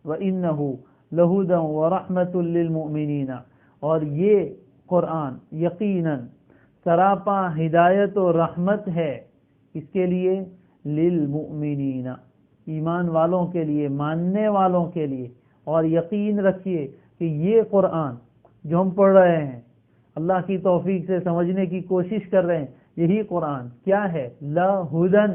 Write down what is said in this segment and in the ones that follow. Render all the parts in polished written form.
وَإِنَّهُ لَهُدًى وَرَحْمَةٌ لِّلْمُؤْمِنِينَ، اور یہ قرآن یقیناً سراپا ہدایت و رحمت ہے اس کے لیے، للمؤمنین ایمان والوں کے لیے، ماننے والوں کے لیے۔ اور یقین رکھیے کہ یہ قرآن جو ہم پڑھ رہے ہیں، اللہ کی توفیق سے سمجھنے کی کوشش کر رہے ہیں، یہی قرآن کیا ہے؟ لا ہدن،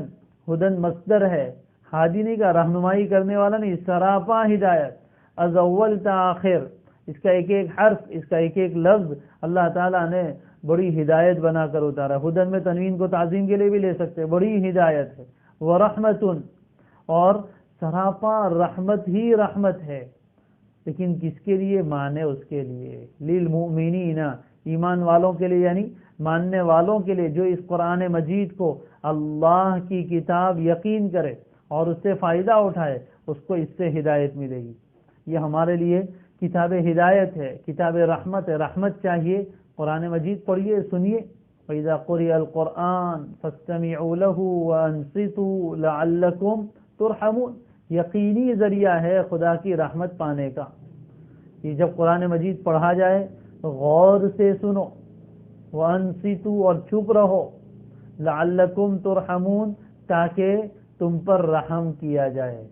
ہدن مصدر ہے، ہادی نہیں کا رہنمائی کرنے والا نہیں، سراپا ہدایت، از اول تا آخر، اس کا ایک ایک حرف، اس کا ایک ایک لفظ اللہ تعالیٰ نے بڑی ہدایت بنا کر اتارا۔ ہدن میں تنوین کو تعظیم کے لیے بھی لے سکتے ہیں، بڑی ہدایت ہے۔ ورحمتن، اور سراپا رحمت ہی رحمت ہے، لیکن کس کے لیے؟ مانے اس کے لیے، للمؤمنین ایمان والوں کے لیے، یعنی ماننے والوں کے لیے جو اس قرآن مجید کو اللہ کی کتاب یقین کرے اور اس سے فائدہ اٹھائے، اس کو اس سے ہدایت ملے گی۔ یہ ہمارے لیے کتاب ہدایت ہے، کتاب رحمت ہے، رحمت چاہیے قرآن مجید پڑھیے، سنیے۔ وَإِذَا قُرِئَ الْقُرْآنُ فَاسْتَمِعُوا لَهُ وَأَنصِتُوا لَعَلَّكُمْ تُرْحَمُونَ، یقینی ذریعہ ہے خدا کی رحمت پانے کا۔ یہ جب قرآن مجید پڑھا جائے تو غور سے سنو، وَأَنصِتُوا، اور چپ رہو، لَعَلَّكُمْ تُرْحَمُونَ، تاکہ تم پر رحم کیا جائے۔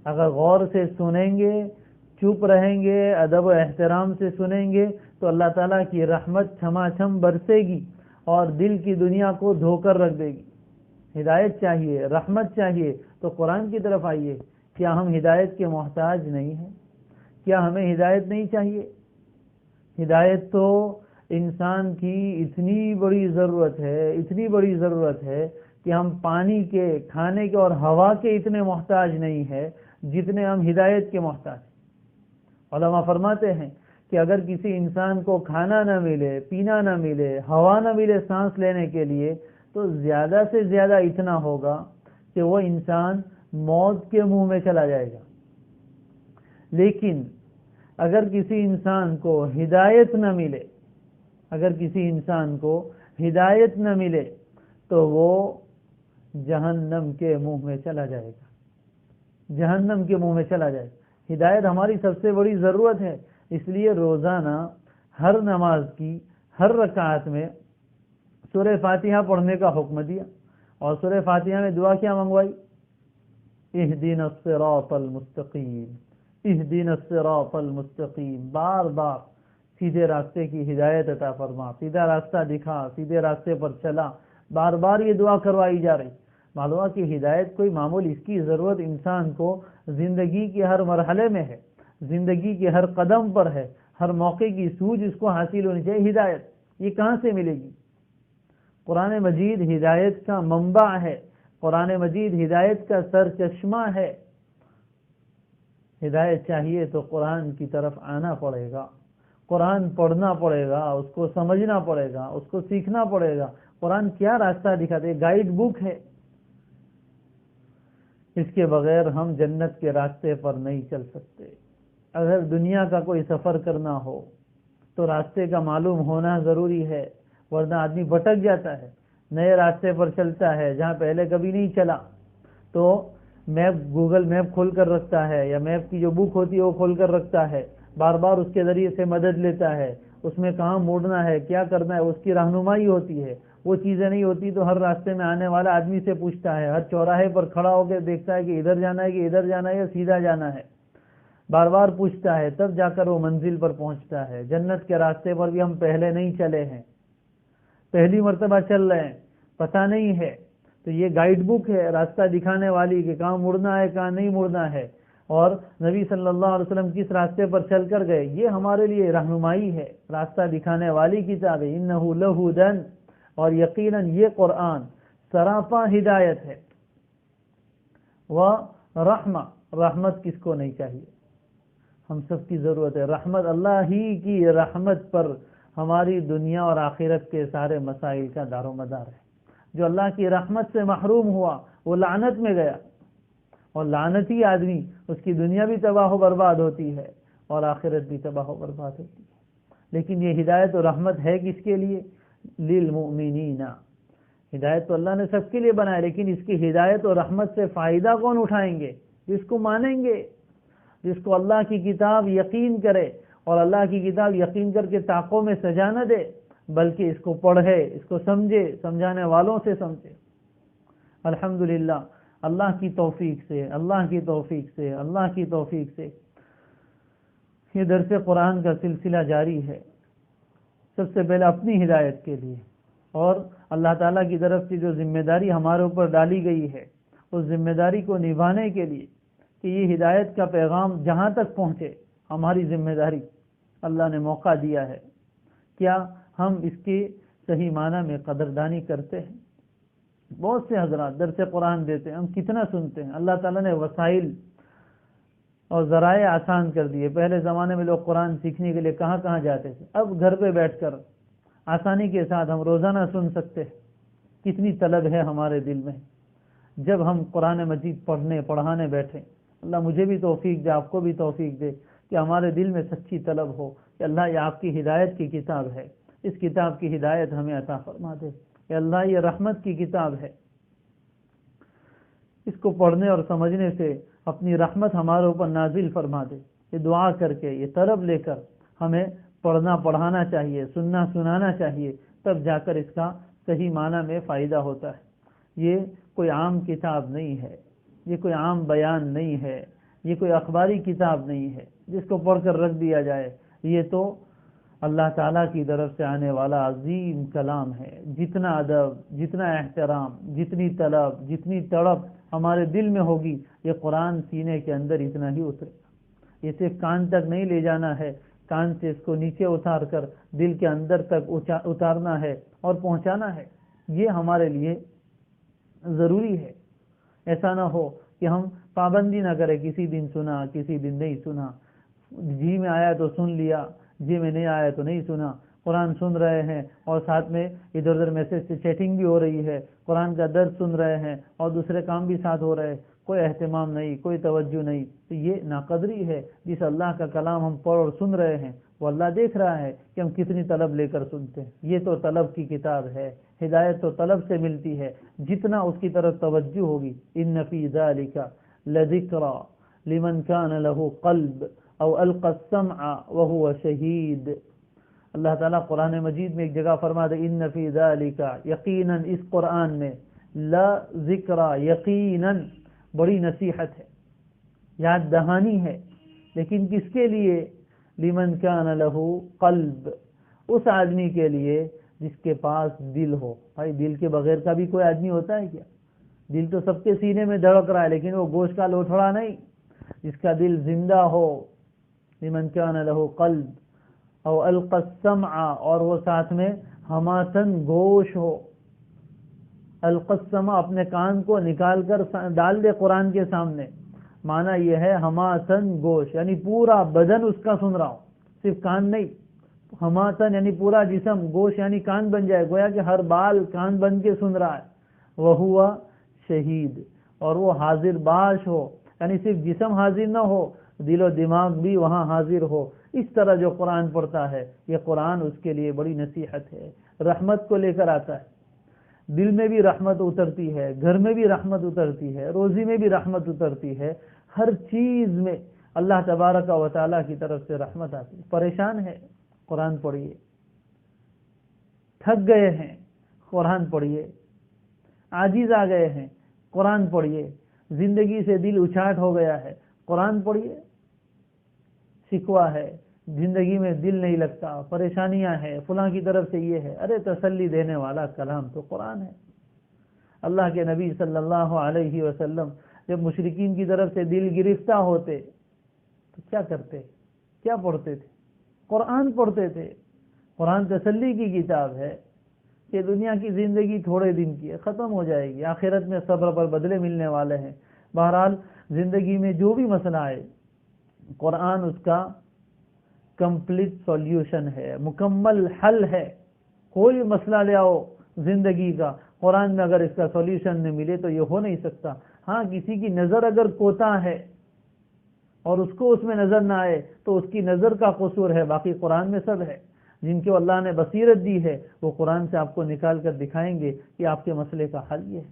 اگر غور سے سنیں گے، چپ رہیں گے، ادب و احترام سے سنیں گے، تو اللہ تعالیٰ کی رحمت چھما چھم برسے گی اور دل کی دنیا کو دھو کر رکھ دے گی۔ ہدایت چاہیے، رحمت چاہیے تو قرآن کی طرف آئیے۔ کیا ہم ہدایت کے محتاج نہیں ہیں؟ کیا ہمیں ہدایت نہیں چاہیے؟ ہدایت تو انسان کی اتنی بڑی ضرورت ہے، اتنی بڑی ضرورت ہے کہ ہم پانی کے، کھانے کے اور ہوا کے اتنے محتاج نہیں ہیں جتنے ہم ہدایت کے محتاج ہیں۔ علماء فرماتے ہیں کہ اگر کسی انسان کو کھانا نہ ملے، پینا نہ ملے، ہوا نہ ملے سانس لینے کے لیے، تو زیادہ سے زیادہ اتنا ہوگا کہ وہ انسان موت کے منہ میں چلا جائے گا۔ لیکن اگر کسی انسان کو ہدایت نہ ملے، اگر کسی انسان کو ہدایت نہ ملے تو وہ جہنم کے منہ میں چلا جائے گا، جہنم کے منہ میں چلا جائے گا۔ ہدایت ہماری سب سے بڑی ضرورت ہے، اس لیے روزانہ ہر نماز کی ہر رکعت میں سورہ فاتحہ پڑھنے کا حکم دیا، اور سورہ فاتحہ میں دعا کیا منگوائی؟ اہدنا الصراط المستقیم، اہدنا الصراط المستقیم، بار بار سیدھے راستے کی ہدایت عطا فرما، سیدھا راستہ دکھا، سیدھے راستے پر چلا، بار بار یہ دعا کروائی جا رہی۔ معلوم کہ ہدایت کوئی معمول، اس کی ضرورت انسان کو زندگی کے ہر مرحلے میں ہے، زندگی کے ہر قدم پر ہے، ہر موقع کی سوجھ اس کو حاصل ہونی چاہیے۔ ہدایت یہ کہاں سے ملے گی؟ قرآن مجید ہدایت کا منبع ہے، قرآن مجید ہدایت کا سر چشمہ ہے۔ ہدایت چاہیے تو قرآن کی طرف آنا پڑے گا، قرآن پڑھنا پڑے گا، اس کو سمجھنا پڑے گا، اس کو سیکھنا پڑے گا۔ قرآن کیا راستہ دکھاتے ہے؟ گائیڈ بک ہے، اس کے بغیر ہم جنت کے راستے پر نہیں چل سکتے۔ اگر دنیا کا کوئی سفر کرنا ہو تو راستے کا معلوم ہونا ضروری ہے، ورنہ آدمی بھٹک جاتا ہے، نئے راستے پر چلتا ہے جہاں پہلے کبھی نہیں چلا، تو میپ، گوگل میپ کھول کر رکھتا ہے، یا میپ کی جو بک ہوتی ہے وہ کھول کر رکھتا ہے، بار بار اس کے ذریعے سے مدد لیتا ہے، اس میں کہاں موڑنا ہے، کیا کرنا ہے، اس کی رہنمائی ہوتی ہے۔ وہ چیزیں نہیں ہوتی تو ہر راستے میں آنے والا آدمی سے پوچھتا ہے، ہر چوراہے پر کھڑا ہو کے دیکھتا ہے کہ ادھر جانا ہے کہ ادھر جانا ہے یا سیدھا جانا ہے، بار بار پوچھتا ہے، تب جا کر وہ منزل پر پہنچتا ہے۔ جنت کے راستے پر بھی ہم پہلے نہیں چلے ہیں، پہلی مرتبہ چل رہے ہیں، پتہ نہیں ہے، تو یہ گائیڈ بک ہے راستہ دکھانے والی کہ کہاں مڑنا ہے کہاں نہیں مڑنا ہے، اور نبی صلی اللہ علیہ وسلم کس راستے پر چل کر گئے، یہ ہمارے لیے رہنمائی ہے، راستہ دکھانے والی کتاب ہے۔ انہ لہدن، اور یقیناً یہ قرآن سراپا ہدایت ہے۔ رحمہ، رحمت کس کو نہیں چاہیے؟ ہم سب کی ضرورت ہے رحمت، اللہ ہی کی رحمت پر ہماری دنیا اور آخرت کے سارے مسائل کا دار و مدار ہے۔ جو اللہ کی رحمت سے محروم ہوا وہ لعنت میں گیا، اور لعنتی آدمی، اس کی دنیا بھی تباہ و برباد ہوتی ہے اور آخرت بھی تباہ و برباد ہوتی ہے۔ لیکن یہ ہدایت و رحمت ہے کس کے لیے؟ للمؤمنین۔ ہدایت تو اللہ نے سب کے لیے بنایا، لیکن اس کی ہدایت و رحمت سے فائدہ کون اٹھائیں گے؟ جس کو مانیں گے، جس کو اللہ کی کتاب یقین کرے اور اللہ کی کتاب یقین کر کے طاقوں میں سجا نہ دے، بلکہ اس کو پڑھے، اس کو سمجھے، سمجھانے والوں سے سمجھے۔ الحمدللہ، اللہ کی توفیق سے، اللہ کی توفیق سے، اللہ کی توفیق سے یہ درس قرآن کا سلسلہ جاری ہے، سب سے پہلے اپنی ہدایت کے لیے، اور اللہ تعالیٰ کی طرف سے جو ذمہ داری ہمارے اوپر ڈالی گئی ہے اس ذمہ داری کو نبھانے کے لیے کہ یہ ہدایت کا پیغام جہاں تک پہنچے، ہماری ذمہ داری اللہ نے موقع دیا ہے۔ کیا ہم اس کی صحیح معنی میں قدردانی کرتے ہیں؟ بہت سے حضرات درس قرآن دیتے ہیں، ہم کتنا سنتے ہیں۔ اللہ تعالیٰ نے وسائل اور ذرائع آسان کر دیے۔ پہلے زمانے میں لوگ قرآن سیکھنے کے لیے کہاں کہاں جاتے تھے، اب گھر پہ بیٹھ کر آسانی کے ساتھ ہم روزانہ سن سکتے ہیں۔ کتنی طلب ہے ہمارے دل میں، جب ہم قرآن مجید پڑھانے بیٹھیں، اللہ مجھے بھی توفیق دے، آپ کو بھی توفیق دے کہ ہمارے دل میں سچی طلب ہو کہ اللہ یہ آپ کی ہدایت کی کتاب ہے، اس کتاب کی ہدایت ہمیں عطا فرما دے کہ اللہ یہ رحمت کی کتاب ہے، اس کو پڑھنے اور سمجھنے سے اپنی رحمت ہمارے اوپر نازل فرما دے۔ یہ دعا کر کے، یہ طلب لے کر ہمیں پڑھنا پڑھانا چاہیے، سننا سنانا چاہیے، تب جا کر اس کا صحیح معنی میں فائدہ ہوتا ہے۔ یہ کوئی عام کتاب نہیں ہے، یہ کوئی عام بیان نہیں ہے، یہ کوئی اخباری کتاب نہیں ہے جس کو پڑھ کر رکھ دیا جائے۔ یہ تو اللہ تعالیٰ کی طرف سے آنے والا عظیم کلام ہے۔ جتنا ادب، جتنا احترام، جتنی طلب، جتنی تڑپ ہمارے دل میں ہوگی، یہ قرآن سینے کے اندر اتنا ہی اترے گا۔ یہ صرف کان تک نہیں لے جانا ہے، کان سے اس کو نیچے اتار کر دل کے اندر تک اتارنا ہے اور پہنچانا ہے۔ یہ ہمارے لیے ضروری ہے۔ ایسا نہ ہو کہ ہم پابندی نہ کریں، کسی دن سنا، کسی دن نہیں سنا، جی میں آیا تو سن لیا، جی میں نہیں آیا تو نہیں سنا۔ قرآن سن رہے ہیں اور ساتھ میں ادھر ادھر میسج سے چیٹنگ بھی ہو رہی ہے، قرآن کا درس سن رہے ہیں اور دوسرے کام بھی ساتھ ہو رہے ہیں، کوئی اہتمام نہیں، کوئی توجہ نہیں، تو یہ ناقدری ہے۔ جس اللہ کا کلام ہم پڑھ اور سن رہے ہیں وہ اللہ دیکھ رہا ہے کہ ہم کتنی طلب لے کر سنتے ہیں۔ یہ تو طلب کی کتاب ہے، ہدایت تو طلب سے ملتی ہے، جتنا اس کی طرف توجہ ہوگی۔ ان فی ذلک لذکری لمن کان لہ قلب او القى السمع وهو شہید۔ اللہ تعالیٰ قرآن مجید میں ایک جگہ فرماتے ان فی ذلک، یقیناً اس قرآن میں، لا ذکری، یقیناً بڑی نصیحت ہے، یاد دہانی ہے، لیکن کس کے لیے؟ لمن کان لہ قلب، اس آدمی کے لیے جس کے پاس دل ہو۔ بھائی دل کے بغیر کا بھی کوئی آدمی ہوتا ہے کیا؟ دل تو سب کے سینے میں دھڑک رہا ہے، لیکن وہ گوشت کا لوتھڑا نہیں، جس کا دل زندہ ہو۔ لمن کان لہ قلب او القى السمع، اور وہ ساتھ میں ہماتن گوش ہو۔ القى السمع، اپنے کان کو نکال کر ڈال دے قرآن کے سامنے، معنی یہ ہے ہماتن گوش، یعنی پورا بدن اس کا سن رہا ہو، صرف کان نہیں۔ ہماتن یعنی پورا جسم، گوش یعنی کان بن جائے، گویا کہ ہر بال کان بن کے سن رہا ہے۔ وہو شہید، اور وہ حاضر باش ہو، یعنی صرف جسم حاضر نہ ہو، دل و دماغ بھی وہاں حاضر ہو۔ اس طرح جو قرآن پڑھتا ہے، یہ قرآن اس کے لیے بڑی نصیحت ہے، رحمت کو لے کر آتا ہے۔ دل میں بھی رحمت اترتی ہے، گھر میں بھی رحمت اترتی ہے، روزی میں بھی رحمت اترتی ہے، ہر چیز میں اللہ تبارک و تعالیٰ کی طرف سے رحمت آتی ہے۔ پریشان ہے، قرآن پڑھیے۔ تھک گئے ہیں، قرآن پڑھیے۔ عاجز آ گئے ہیں، قرآن پڑھیے۔ زندگی سے دل اچاٹ ہو گیا ہے، قرآن پڑھیے۔ شکوہ ہے، زندگی میں دل نہیں لگتا، پریشانیاں ہیں، فلاں کی طرف سے یہ ہے، ارے تسلی دینے والا کلام تو قرآن ہے۔ اللہ کے نبی صلی اللہ علیہ وسلم جب مشرکین کی طرف سے دل گرفتہ ہوتے تو کیا کرتے؟ کیا پڑھتے تھے؟ قرآن پڑھتے تھے۔ قرآن تسلی کی کتاب ہے کہ دنیا کی زندگی تھوڑے دن کی ہے، ختم ہو جائے گی، آخرت میں صبر پر بدلے ملنے والے ہیں۔ بہرحال زندگی میں جو بھی مسئلہ آئے، قرآن اس کا کمپلیٹ سولوشن ہے، مکمل حل ہے۔ کوئی مسئلہ لے آؤ زندگی کا، قرآن میں اگر اس کا سولوشن نہیں ملے تو یہ ہو نہیں سکتا۔ ہاں کسی کی نظر اگر کوتا ہے اور اس کو اس میں نظر نہ آئے تو اس کی نظر کا قصور ہے، باقی قرآن میں سب ہے۔ جن کو اللہ نے بصیرت دی ہے وہ قرآن سے آپ کو نکال کر دکھائیں گے کہ آپ کے مسئلے کا حل یہ ہے۔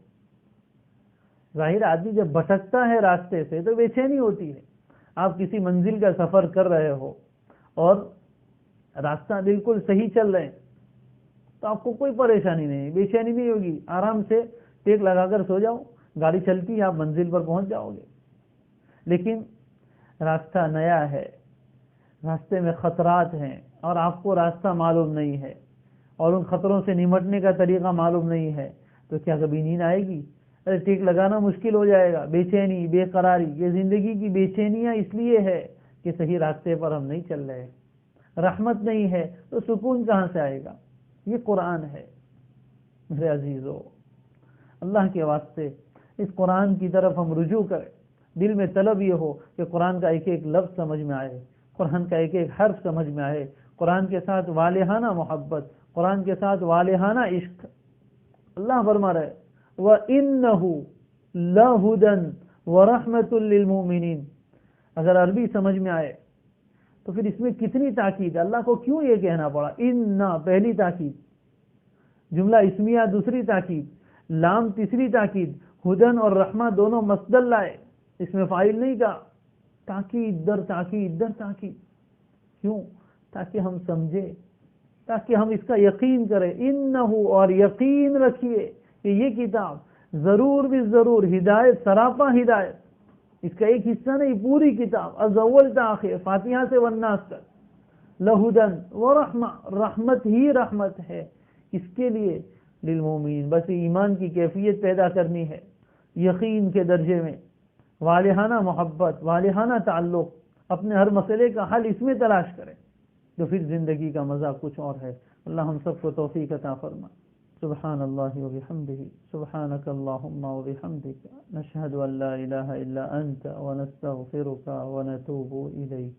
ظاہر آدمی جب بھٹکتا ہے راستے سے تو بے چینی ہوتی ہے، آپ کسی منزل کا سفر کر رہے ہو اور راستہ بالکل صحیح چل رہے ہیں تو آپ کو کوئی پریشانی نہیں، بے چینی نہیں ہوگی، آرام سے ٹیک لگا کر سو جاؤ، گاڑی چلتی ہے، آپ منزل پر پہنچ جاؤ گے۔ لیکن راستہ نیا ہے، راستے میں خطرات ہیں اور آپ کو راستہ معلوم نہیں ہے اور ان خطروں سے نمٹنے کا طریقہ معلوم نہیں ہے، تو کیا کبھی نیند آئے گی؟ ارے ٹیک لگانا مشکل ہو جائے گا، بے چینی، بے قراری۔ یہ زندگی کی بے چینیاں اس لیے ہے کہ صحیح راستے پر ہم نہیں چل رہے، رحمت نہیں ہے تو سکون کہاں سے آئے گا؟ یہ قرآن ہے میرے عزیزو، اللہ کے واسطے اس قرآن کی طرف ہم رجوع کریں، دل میں طلب یہ ہو کہ قرآن کا ایک ایک لفظ سمجھ میں آئے، قرآن کا ایک ایک حرف سمجھ میں آئے، قرآن کے ساتھ والہانہ محبت، قرآن کے ساتھ والہانہ عشق۔ اللہ فرما رہے وَإِنَّهُ لَهُدًى وَرَحْمَةٌ لِّلْمُؤْمِنِينَ۔ اگر عربی سمجھ میں آئے تو پھر اس میں کتنی تاکید ہے، اللہ کو کیوں یہ کہنا پڑا؟ ان پہلی تاکید، جملہ اسمیہ دوسری تاکید، لام تیسری تاکید، ہدن اور رحمہ دونوں مصدر لائے، اس میں فاعل نہیں کہا، تاکید در تاکید در تاکید۔ کیوں؟ تاکہ ہم سمجھے، تاکہ ہم اس کا یقین کریں، انہو، اور یقین رکھیے کہ یہ کتاب ضرور بھی ضرور ہدایت، سراپا ہدایت، اس کا ایک حصہ نہیں، پوری کتاب از اول تا آخر، فاتحہ سے والناس تک، لہدن ورحمہ، رحمت ہی رحمت ہے اس کے لیے، للمومنین، بس ایمان کی کیفیت پیدا کرنی ہے، یقین کے درجے میں، والہانہ محبت، والہانہ تعلق، اپنے ہر مسئلے کا حل اس میں تلاش کریں، تو پھر زندگی کا مزہ کچھ اور ہے۔ اللہ ہم سب کو توفیق عطا فرما۔ سبحان اللہ وبحمدہ، سبحانک اللہم وبحمدک، نشہد ان لا الہ الا انت ونستغفرک ونتوب الیک۔